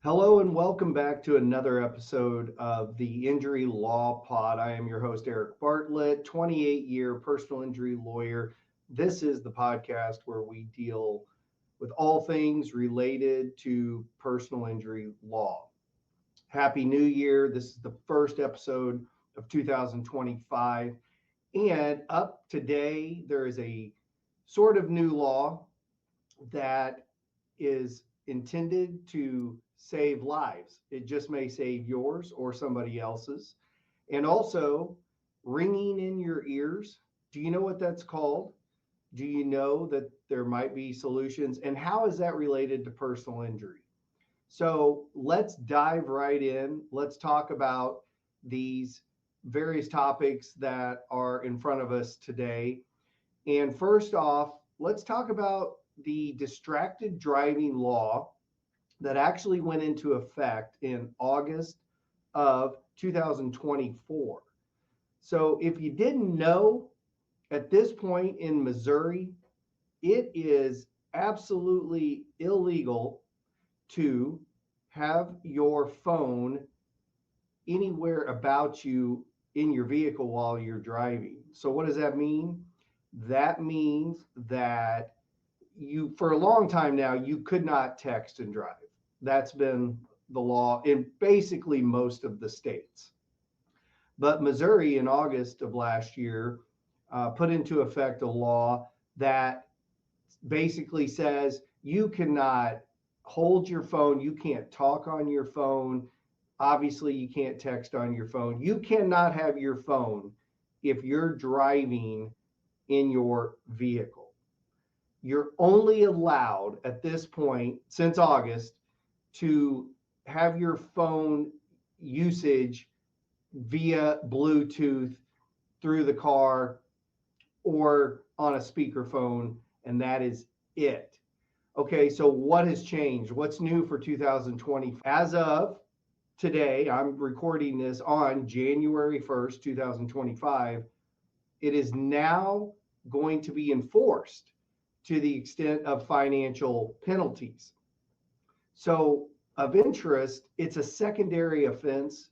Hello and welcome back to another episode of the Injury Law Pod. I am your host, Eric Bartlett, 28-year personal injury lawyer. This is the podcast where we deal with all things related to personal injury law. Happy New Year. This is the first episode of 2025. And up today, there is a sort of new law that is intended to save lives. It just may save yours or somebody else's. And also, ringing in your ears. Do you know what that's called? Do you know that there might be solutions? And how is that related to personal injury? So let's dive right in. Let's talk about these various topics that are in front of us today. And first off, let's talk about the distracted driving law that actually went into effect in August of 2024. So if you didn't know, at this point in Missouri, it is absolutely illegal to have your phone anywhere about you in your vehicle while you're driving. So what does that mean? That means that you, for a long time now, you could not text and drive. That's been the law in basically most of the states. But Missouri in August of last year put into effect a law that basically says you cannot hold your phone, you can't talk on your phone. Obviously, you can't text on your phone. You cannot have your phone if you're driving in your vehicle. You're only allowed at this point, since August, to have your phone usage via Bluetooth through the car or on a speakerphone, and that is it. Okay, so what has changed? What's new for 2020? As of today, I'm recording this on January 1st, 2025. It is now going to be enforced to the extent of financial penalties. So, of interest, it's a secondary offense,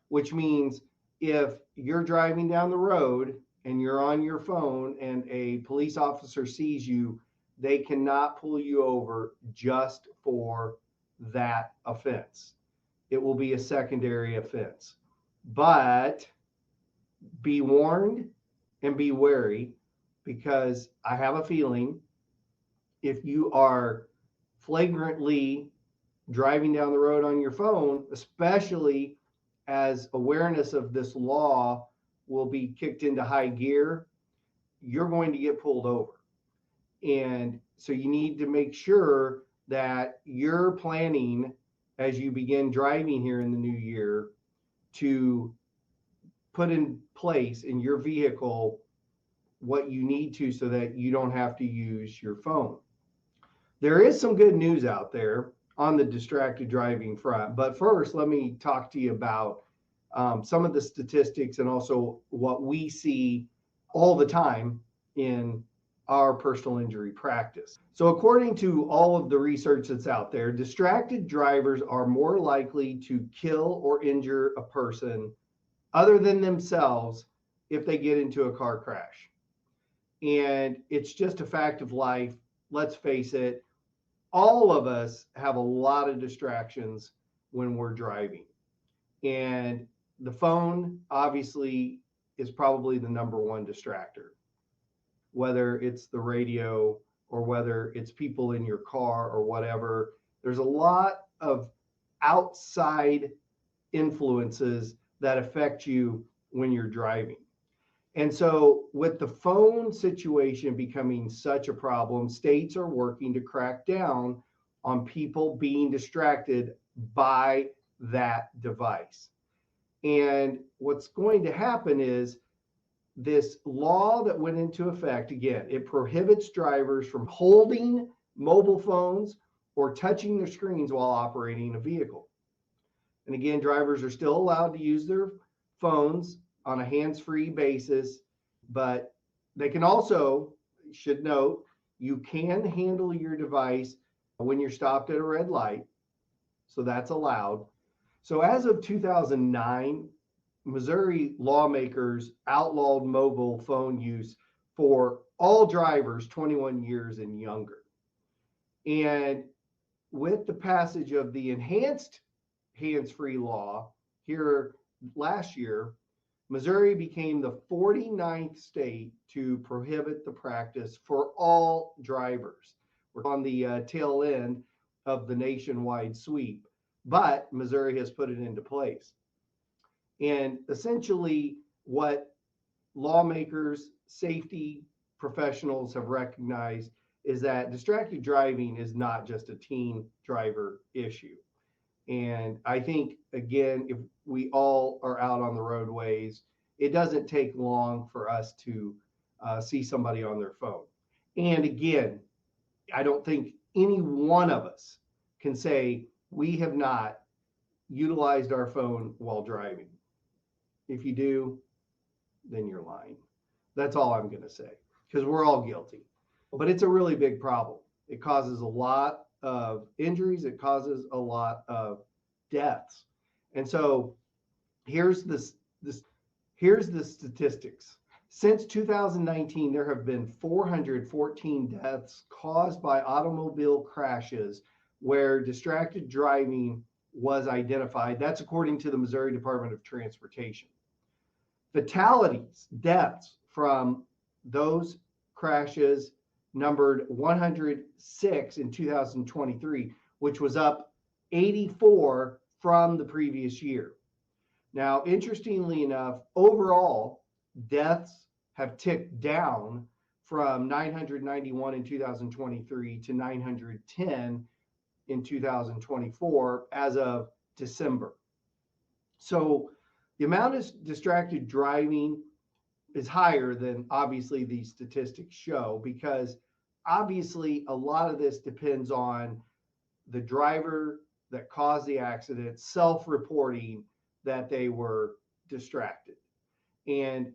which means if you're driving down the road and you're on your phone and a police officer sees you, they cannot pull you over just for that offense. It will be a secondary offense. But be warned and be wary, because I have a feeling if you are flagrantly driving down the road on your phone, especially as awareness of this law will be kicked into high gear, you're going to get pulled over. And so you need to make sure that you're planning as you begin driving here in the new year to put in place in your vehicle what you need to so that you don't have to use your phone. There is some good news out there on the distracted driving front. But first, let me talk to you about some of the statistics and also what we see all the time in our personal injury practice. So according to all of the research that's out there, distracted drivers are more likely to kill or injure a person other than themselves if they get into a car crash. And it's just a fact of life. Let's face it, all of us have a lot of distractions when we're driving. And the phone obviously is probably the number one distractor, whether it's the radio or whether it's people in your car or whatever. There's a lot of outside influences that affect you when you're driving. And so with the phone situation becoming such a problem, states are working to crack down on people being distracted by that device. And what's going to happen is this law that went into effect, again, it prohibits drivers from holding mobile phones or touching their screens while operating a vehicle. And again, drivers are still allowed to use their phones on a hands-free basis, but they can also, should note, you can handle your device when you're stopped at a red light. So that's allowed. So as of 2009, Missouri lawmakers outlawed mobile phone use for all drivers 21 years and younger. And with the passage of the enhanced hands-free law here last year, Missouri became the 49th state to prohibit the practice for all drivers. We're on the tail end of the nationwide sweep, but Missouri has put it into place. And essentially, what lawmakers, safety professionals have recognized is that distracted driving is not just a teen driver issue. And I think, again, if we all are out on the roadways, it doesn't take long for us to see somebody on their phone. And again, I don't think any one of us can say we have not utilized our phone while driving. If you do, then you're lying. That's all I'm going to say, because we're all guilty. But it's a really big problem. It causes a lot of injuries. It causes a lot of deaths. And so here's here's the statistics. Since 2019, there have been 414 deaths caused by automobile crashes where distracted driving was identified. That's according to the Missouri Department of Transportation. Fatalities, deaths from those crashes numbered 106 in 2023, which was up 84 from the previous year. Now, interestingly enough, overall deaths have ticked down from 991 in 2023 to 910 in 2024 as of December. So the amount of distracted driving is higher than obviously these statistics show, because obviously a lot of this depends on the driver that caused the accident self-reporting that they were distracted. And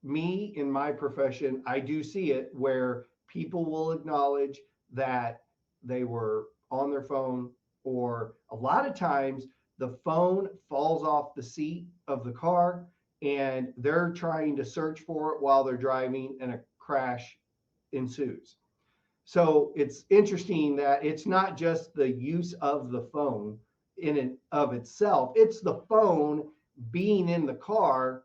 me, in my profession, I do see it where people will acknowledge that they were on their phone, or a lot of times the phone falls off the seat of the car and they're trying to search for it while they're driving and a crash ensues. So it's interesting that it's not just the use of the phone in and of itself, it's the phone being in the car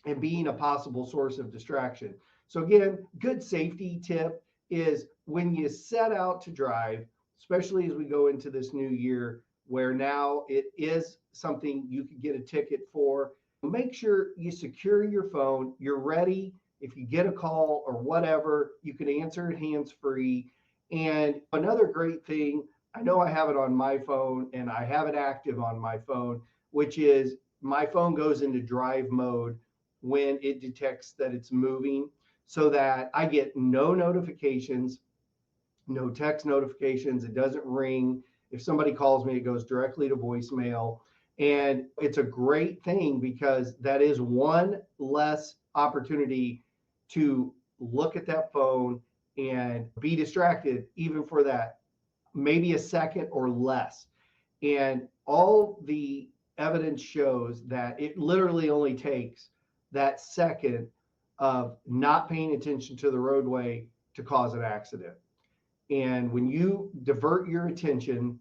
and being a possible source of distraction. So again, good safety tip is when you set out to drive, especially as we go into this new year where now it is something you could get a ticket for, make sure you secure your phone. You're ready. If you get a call or whatever, you can answer it hands-free. And another great thing, I know I have it on my phone and I have it active on my phone, which is my phone goes into drive mode when it detects that it's moving, so that I get no notifications, no text notifications. It doesn't ring. If somebody calls me, it goes directly to voicemail. And it's a great thing because that is one less opportunity to look at that phone and be distracted, even for that, maybe a second or less. And all the evidence shows that it literally only takes that second of not paying attention to the roadway to cause an accident. And when you divert your attention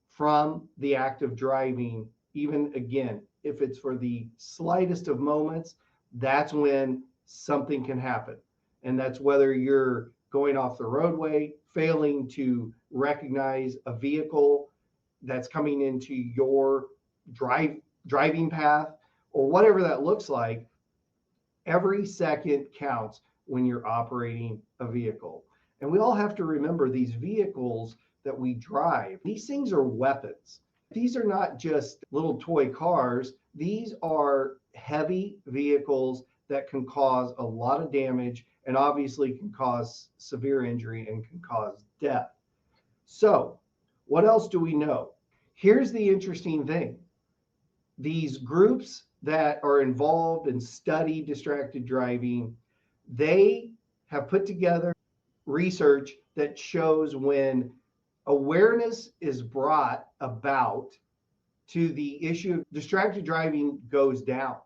from the act of driving, even again, if it's for the slightest of moments, that's when something can happen. And that's whether you're going off the roadway, failing to recognize a vehicle that's coming into your driving path, or whatever that looks like. Every second counts when you're operating a vehicle. And we all have to remember these vehicles that we drive, these things are weapons. These are not just little toy cars. These are heavy vehicles that can cause a lot of damage and obviously can cause severe injury and can cause death. So, what else do we know? Here's the interesting thing. These groups that are involved and study distracted driving, they have put together research that shows when Awareness is brought about to the issue of distracted driving goes down.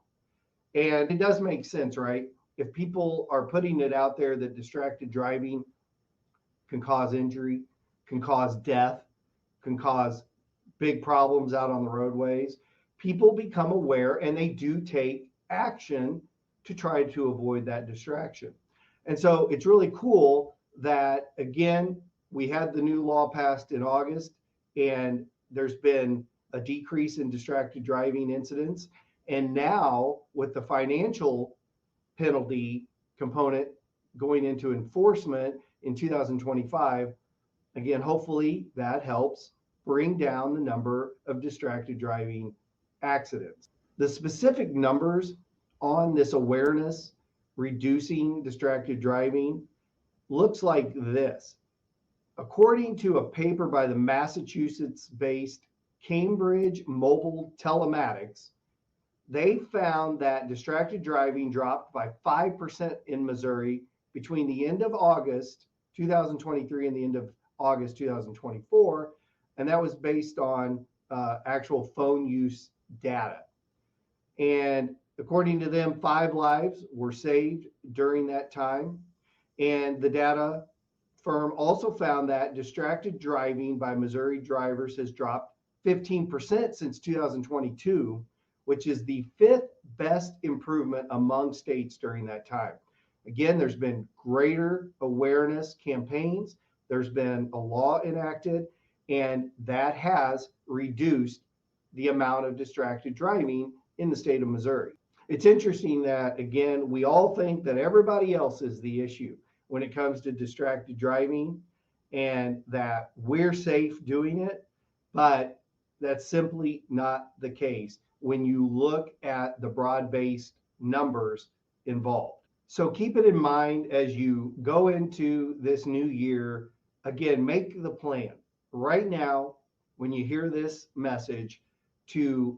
And it does make sense, right? If people are putting it out there that distracted driving can cause injury, can cause death, can cause big problems out on the roadways, people become aware and they do take action to try to avoid that distraction. And so it's really cool that, again, we had the new law passed in August, and there's been a decrease in distracted driving incidents. And now, with the financial penalty component going into enforcement in 2025, again, hopefully that helps bring down the number of distracted driving accidents. The specific numbers on this awareness reducing distracted driving looks like this. According to a paper by the Massachusetts-based Cambridge Mobile Telematics, they found that distracted driving dropped by 5% in Missouri between the end of August 2023 and the end of August 2024. And that was based on actual phone use data. And according to them, 5 lives were saved during that time. And the data firm also found that distracted driving by Missouri drivers has dropped 15% since 2022, which is the 5th best improvement among states during that time. Again, there's been greater awareness campaigns. There's been a law enacted, and that has reduced the amount of distracted driving in the state of Missouri. It's interesting that, again, we all think that everybody else is the issue when it comes to distracted driving and that we're safe doing it, but that's simply not the case when you look at the broad-based numbers involved. So keep it in mind as you go into this new year. Again, make the plan right now when you hear this message to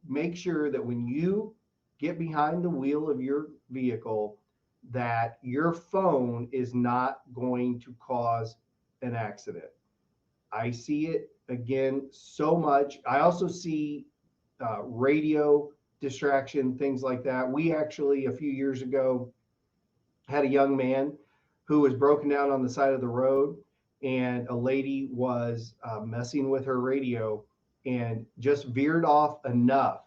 make sure that when you get behind the wheel of your vehicle, that your phone is not going to cause an accident. I see it again so much. I also see radio distraction, things like that. We actually, a few years ago, had a young man who was broken down on the side of the road, and a lady was messing with her radio and just veered off enough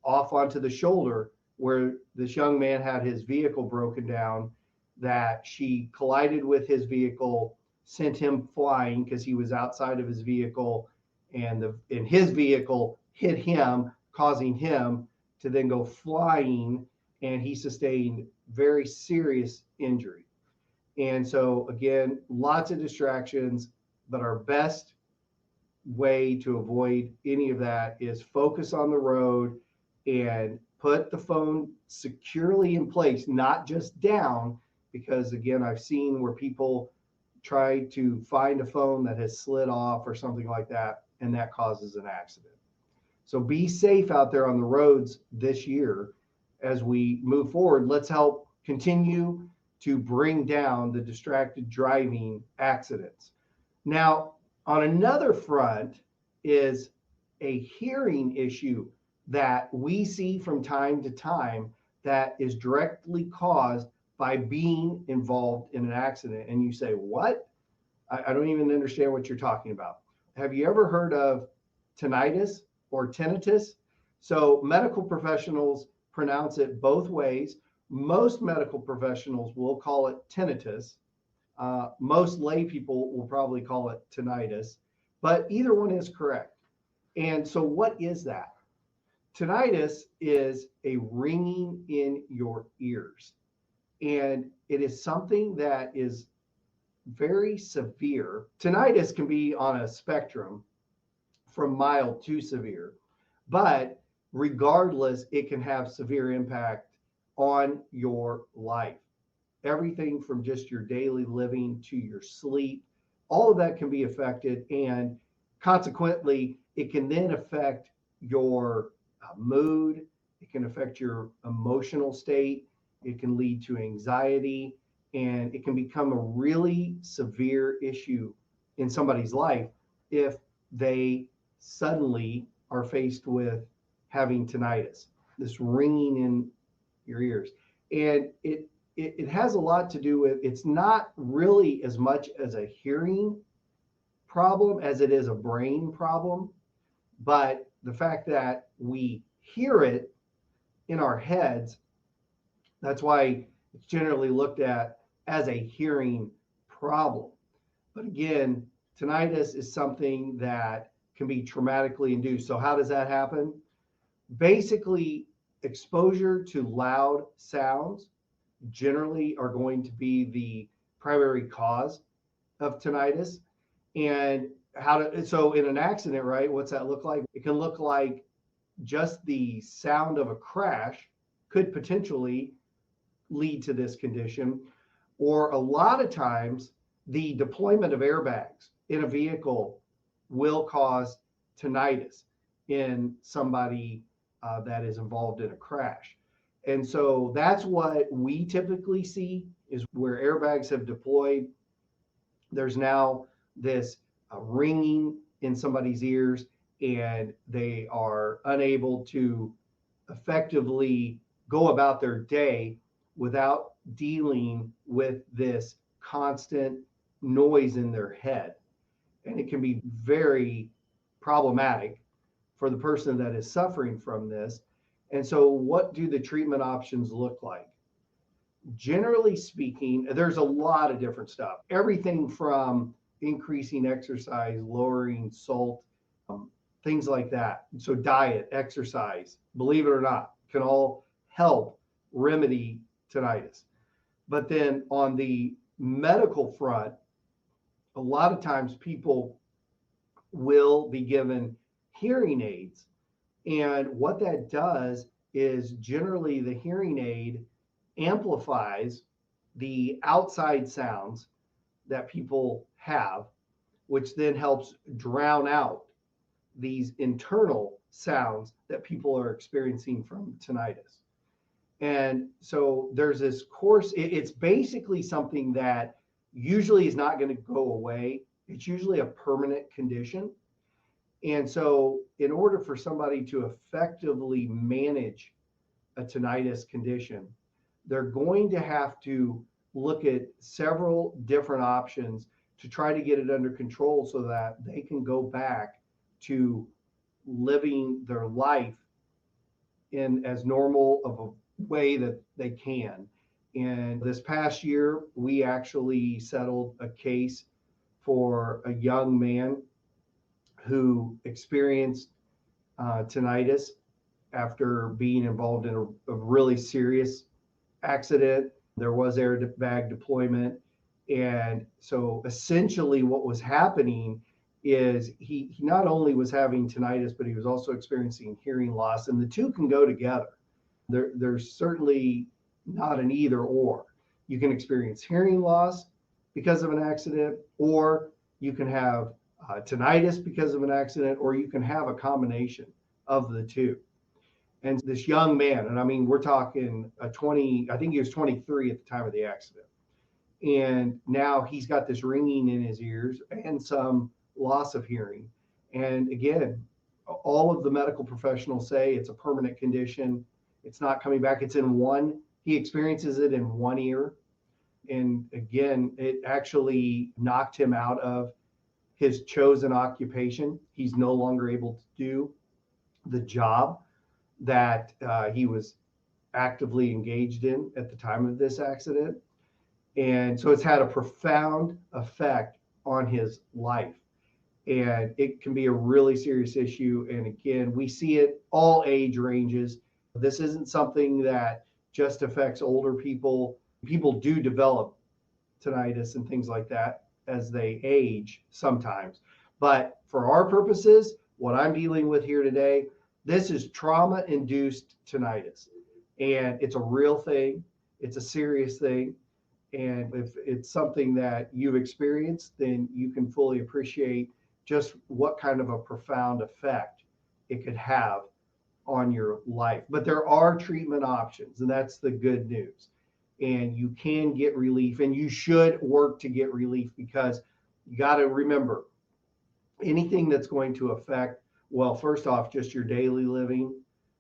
off onto the shoulder where this young man had his vehicle broken down that she collided with his vehicle, sent him flying because he was outside of his vehicle, and his vehicle hit him, causing him to then go flying, and he sustained very serious injury. And so again, lots of distractions, but our best way to avoid any of that is focus on the road and put the phone securely in place, not just down, because again, I've seen where people try to find a phone that has slid off or something like that, and that causes an accident. So be safe out there on the roads this year as we move forward. Let's help continue to bring down the distracted driving accidents. Now, on another front is a hearing issue that we see from time to time that is directly caused by being involved in an accident. And you say, what? I don't even understand what you're talking about. Have you ever heard of tinnitus or tinnitus? So medical professionals pronounce it both ways. Most medical professionals will call it tinnitus. Most lay people will probably call it tinnitus, but either one is correct. And so what is that? Tinnitus is a ringing in your ears, and it is something that is very severe. Tinnitus can be on a spectrum from mild to severe, but regardless, it can have severe impact on your life. Everything from just your daily living to your sleep, all of that can be affected, and consequently, it can then affect your mood. It can affect your emotional state. It can lead to anxiety, and it can become a really severe issue in somebody's life if they suddenly are faced with having tinnitus, this ringing in your ears. And it has a lot to do with, it's not really as much as a hearing problem as it is a brain problem. But the fact that we hear it in our heads, that's why it's generally looked at as a hearing problem. But again, tinnitus is something that can be traumatically induced. So how does that happen? Basically, exposure to loud sounds generally are going to be the primary cause of tinnitus. And so in an accident, right, what's that look like? It can look like just the sound of a crash could potentially lead to this condition. Or a lot of times, the deployment of airbags in a vehicle will cause tinnitus in somebody that is involved in a crash. And so that's what we typically see, is where airbags have deployed. There's now this ringing in somebody's ears, and they are unable to effectively go about their day without dealing with this constant noise in their head. And it can be very problematic for the person that is suffering from this. And so, what do the treatment options look like? Generally speaking, there's a lot of different stuff. Everything from increasing exercise, lowering salt, things like that. So diet, exercise, believe it or not, can all help remedy tinnitus. But then on the medical front, a lot of times people will be given hearing aids. And what that does is generally the hearing aid amplifies the outside sounds that people have, which then helps drown out these internal sounds that people are experiencing from tinnitus. And so there's this course, it's basically something that usually is not going to go away. It's usually a permanent condition. And so in order for somebody to effectively manage a tinnitus condition, they're going to have to look at several different options to try to get it under control so that they can go back to living their life in as normal of a way that they can. And this past year, we actually settled a case for a young man who experienced tinnitus after being involved in a really serious accident. There was airbag deployment. And so essentially what was happening is he not only was having tinnitus, but he was also experiencing hearing loss. And the two can go together. There's certainly not an either or. You can experience hearing loss because of an accident, or you can have tinnitus because of an accident, or you can have a combination of the two. And this young man, and I mean, we're talking I think he was 23 at the time of the accident. And now he's got this ringing in his ears and some loss of hearing. And again, all of the medical professionals say it's a permanent condition. It's not coming back. He experiences it in one ear. And again, it actually knocked him out of his chosen occupation. He's no longer able to do the job that he was actively engaged in at the time of this accident. And so it's had a profound effect on his life. And it can be a really serious issue. And again, we see it all age ranges. This isn't something that just affects older people. People do develop tinnitus and things like that as they age sometimes. But for our purposes, what I'm dealing with here today, this is trauma-induced tinnitus. And it's a real thing. It's a serious thing. And if it's something that you've experienced, then you can fully appreciate just what kind of a profound effect it could have on your life. But there are treatment options, and that's the good news. And you can get relief, and you should work to get relief, because You got to remember anything that's going to affect, well, first off, just your daily living,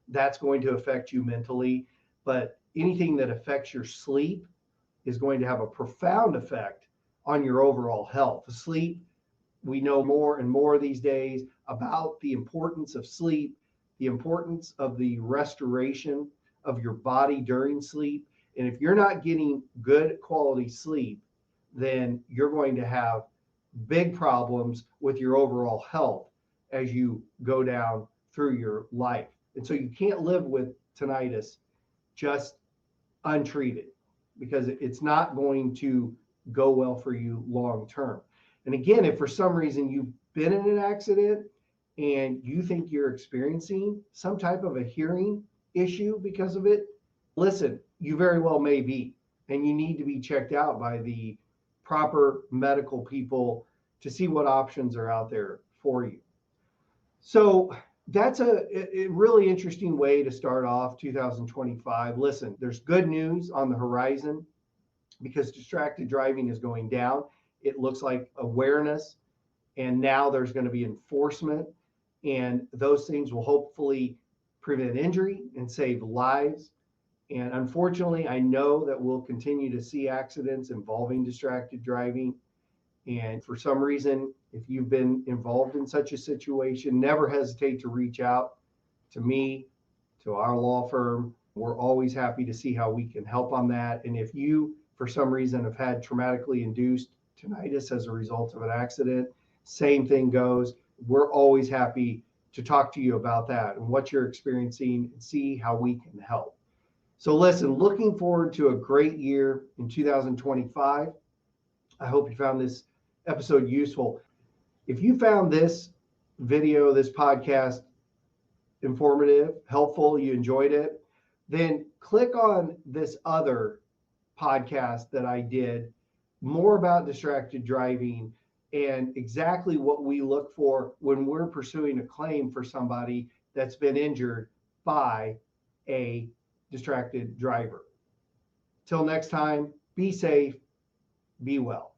that's going to affect you mentally. But anything that affects your sleep is going to have a profound effect on your overall health. Sleep, we know more and more these days about the importance of sleep, the importance of the restoration of your body during sleep. And if you're not getting good quality sleep, then you're going to have big problems with your overall health as you go down through your life. And so you can't live with tinnitus just untreated because it's not going to go well for you long term. And again, if for some reason you've been in an accident and you think you're experiencing some type of a hearing issue because of it, listen, you very well may be, and you need to be checked out by the proper medical people to see what options are out there for you. So that's a really interesting way to start off 2025. Listen, there's good news on the horizon because distracted driving is going down. It looks like awareness, and now there's going to be enforcement, and those things will hopefully prevent injury and save lives. And unfortunately, I know that we'll continue to see accidents involving distracted driving. And for some reason, if you've been involved in such a situation, never hesitate to reach out to me, to our law firm. We're always happy to see how we can help on that. And if you, for some reason, have had traumatically induced tinnitus as a result of an accident, same thing goes. We're always happy to talk to you about that and what you're experiencing and see how we can help. So listen, looking forward to a great year in 2025. I hope you found this episode useful. If you found this video, this podcast informative, helpful, you enjoyed it, then click on this other podcast that I did, more about distracted driving and exactly what we look for when we're pursuing a claim for somebody that's been injured by a distracted driver. Till next time, be safe, be well.